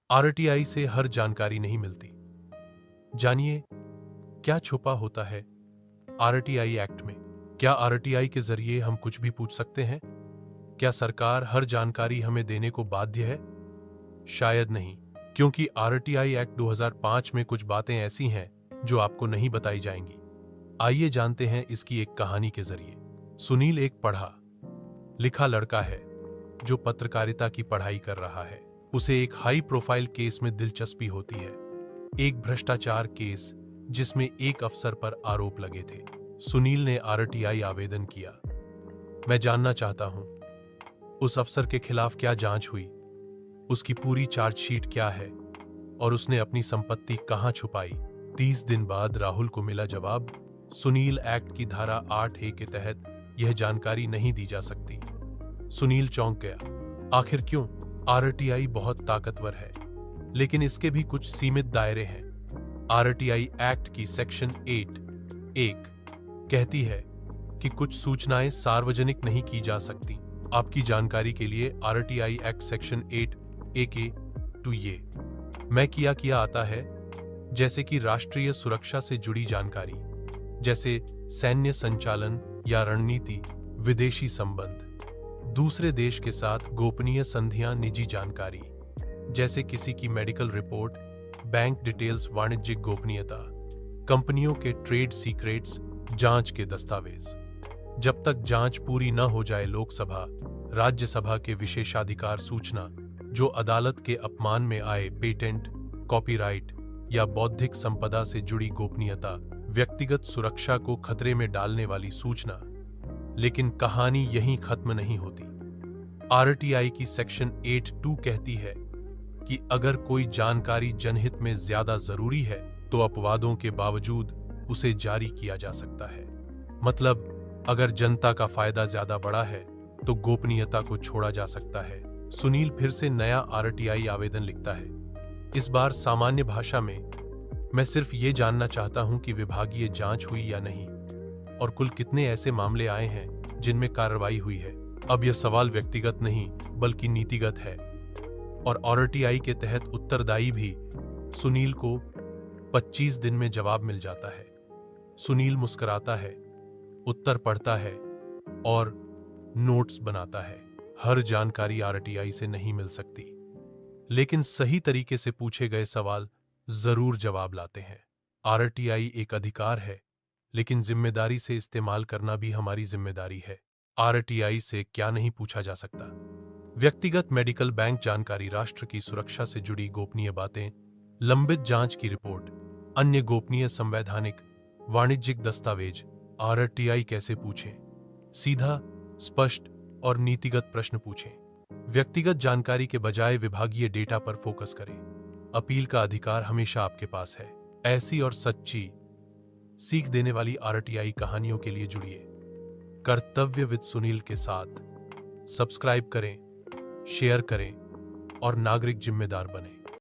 RTI से हर जानकारी नहीं मिलती। जानिए क्या छुपा होता है आरटीआई एक्ट में। क्या आरटीआई के जरिए हम कुछ भी पूछ सकते हैं? क्या सरकार हर जानकारी हमें देने को बाध्य है? शायद नहीं, क्योंकि आरटीआई एक्ट 2005 में कुछ बातें ऐसी हैं जो आपको नहीं बताई जाएंगी। आइए जानते हैं इसकी एक कहानी के जरिए। सुनील एक पढ़ा लिखा लड़का है जो पत्रकारिता की पढ़ाई कर रहा है। उसे एक हाई प्रोफाइल केस में दिलचस्पी होती है, एक भ्रष्टाचार केस जिसमें एक अफसर पर आरोप लगे थे। सुनील ने आरटीआई आवेदन किया। मैं जानना चाहता हूं उस अफसर के खिलाफ क्या जांच हुई, उसकी पूरी चार्जशीट क्या है और उसने अपनी संपत्ति कहां छुपाई। 30 दिन बाद राहुल को मिला जवाब, सुनील एक्ट की धारा 8A के तहत यह जानकारी नहीं दी जा सकती। सुनील चौंक गया। आखिर क्यों? आरटीआई बहुत ताकतवर है, लेकिन इसके भी कुछ सीमित दायरे हैं। आरटीआई एक्ट की सेक्शन 8(1) कहती है कि कुछ सूचनाएं सार्वजनिक नहीं की जा सकती। आपकी जानकारी के लिए आरटीआई एक्ट सेक्शन 8(A के टू ये मैं किया आता है, जैसे कि राष्ट्रीय सुरक्षा से जुड़ी जानकारी, जैसे सैन्य संचालन या रणनीति, विदेशी संबंध, दूसरे देश के साथ गोपनीय संधियां, निजी जानकारी जैसे किसी की मेडिकल रिपोर्ट, बैंक डिटेल्स, वाणिज्यिक गोपनीयता, कंपनियों के ट्रेड सीक्रेट्स, जांच के दस्तावेज। जब तक जांच पूरी न हो जाए, लोकसभा, राज्यसभा के विशेषाधिकार, सूचना जो अदालत के अपमान में आए, पेटेंट, कॉपीराइट या बौद्धिक संपदा से जुड़ी गोपनीयता, व्यक्तिगत सुरक्षा को खतरे में डालने वाली सूचना। लेकिन कहानी यहीं खत्म नहीं होती। आरटीआई की सेक्शन 8(2) कहती है कि अगर कोई जानकारी जनहित में ज्यादा जरूरी है तो अपवादों के बावजूद उसे जारी किया जा सकता है। मतलब अगर जनता का फायदा ज्यादा बड़ा है तो गोपनीयता को छोड़ा जा सकता है। सुनील फिर से नया आरटीआई आवेदन लिखता है, इस बार सामान्य भाषा में। मैं सिर्फ ये जानना चाहता हूं कि विभागीय जांच हुई या नहीं और कुल कितने ऐसे मामले आए हैं जिनमें कार्रवाई हुई है। अब यह सवाल व्यक्तिगत नहीं बल्कि नीतिगत है और आरटीआई के तहत उत्तरदायी भी। सुनील को 25 दिन में जवाब मिल जाता है। सुनील मुस्कुराता है, उत्तर पढ़ता है और नोट्स बनाता है। हर जानकारी आरटीआई से नहीं मिल सकती, लेकिन सही तरीके से पूछे गए सवाल जरूर जवाब लाते हैं। आरटीआई एक अधिकार है, लेकिन जिम्मेदारी से इस्तेमाल करना भी हमारी जिम्मेदारी है। आरटीआई से क्या नहीं पूछा जा सकता? व्यक्तिगत मेडिकल, बैंक जानकारी, राष्ट्र की सुरक्षा से जुड़ी गोपनीय बातें, लंबित जांच की रिपोर्ट, अन्य गोपनीय संवैधानिक, वाणिज्यिक दस्तावेज। आरटीआई कैसे पूछें? सीधा, स्पष्ट और नीतिगत प्रश्न पूछें। व्यक्तिगत जानकारी के बजाय विभागीय डेटा पर फोकस करें। अपील का अधिकार हमेशा आपके पास है। ऐसी और सच्ची सीख देने वाली आरटीआई कहानियों के लिए जुड़िए कर्तव्य विद सुनील के साथ। सब्सक्राइब करें, शेयर करें और नागरिक जिम्मेदार बने।